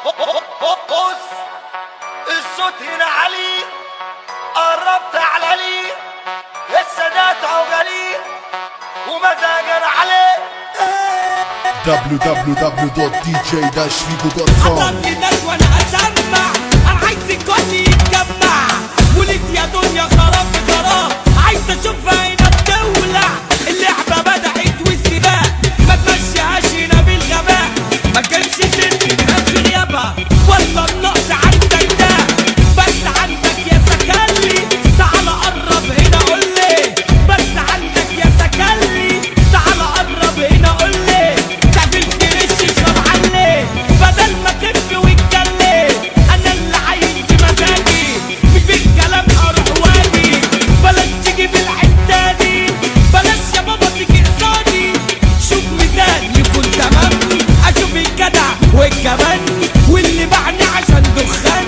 بص الصوت هنا عالي، قربت على لي السادات عقلي ومزاجنا عليه. www.dj-figo.com حضرني الناس وانا اسمع، انا عايز الكل يتجمع، ولد يا دنيا خراب بخراب، عايز اشوفها هنا بتولع. اللعبه بدأت والسباق ما تمشيهاش هنا بالغباء، ما كانش ست ناس في غيابها ولا النقص عندك ده، بس عندك يا سكلي تعال قرب هنا قول لي، بس عندك يا سكلي تعال قرب هنا قول لي، تعمل فريش اشرب علي بدل ما تف وتكلم. انا اللي عايز بمزاجي مش بالكلام اروح واجي، بلاش تيجي بالحته دي، بلاش يا بابا تيجي قصادي. شوف ميزان يكون تمام، اشوف الجدع والجبان واللي باعني عشان دخان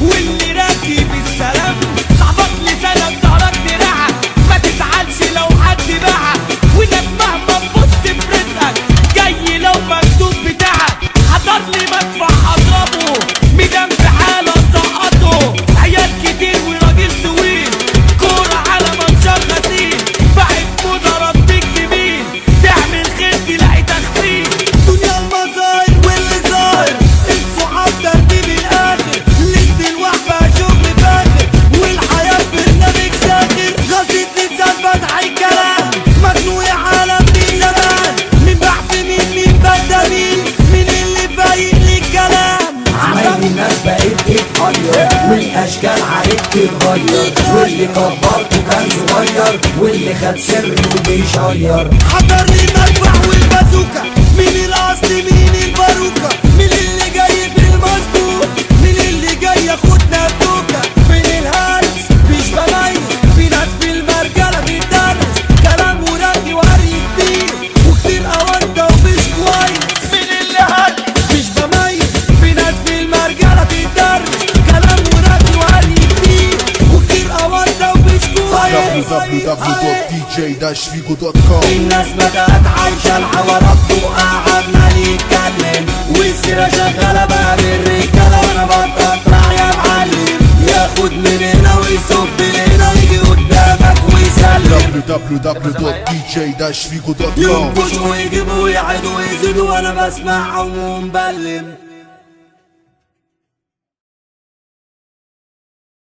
واللي راكب السلام. صاحبك لسانك ظهرك دراعك، ما تزعلش لو حد باعك، والناس مهما تبص في رزقك جاي لو مكتوب بتاعك. حضر لي مدفع اضربه، ميدان في حاله سقطه، عيال كتير وراجل طويل، كوره على منشار غسيل، باعت موضه رديك جميل، تعمل خير تلاقي تخفيف. دنيا المظاهر واللي ظاهر، الصحاب ترتيب الاخر، ليلة الوحبه شغل فاخر، والحياه برنامج ساخر، غلطة لسان فتح الكلام، مجنون يا عالم دي زمان، مين بحث مين بدأ مين اللي فايق لي الكلام. عمايل الناس بقت تتغير، والاشكال عليك تتغير، واللي كبرته كان صغير، واللي خد سر وبيشير. حضر لي المدفع والبازوكا، مين الاصل مين الباروكا، مين اللي جاي بالمظبوط، مين اللي جاي ياخدنا بتوكا، مين الهلس مش بميز، في ناس في المرجله بيدرس كلام ورغي وهري كتير وكتير اوانده ومش كويس. مين اللي هلس مش بميز، في ناس في المرجله بيدرس كلام ورغي وهري كتير وكتير اوانده ومش كويس. www.dj-figo.com الناس بدأت عايشة الحوارات وقعدنا نتكلم، والسيرة شغالة بقى بالرجالة، وانا بتقطع يا معلم، ياخد من هنا ويصب هنا ويجي قدامك ويسلم. www.dj-figo.com ينكشوا ويجيبوا ويعيدوا ويزيدوا وانا بسمعهم ومبلم.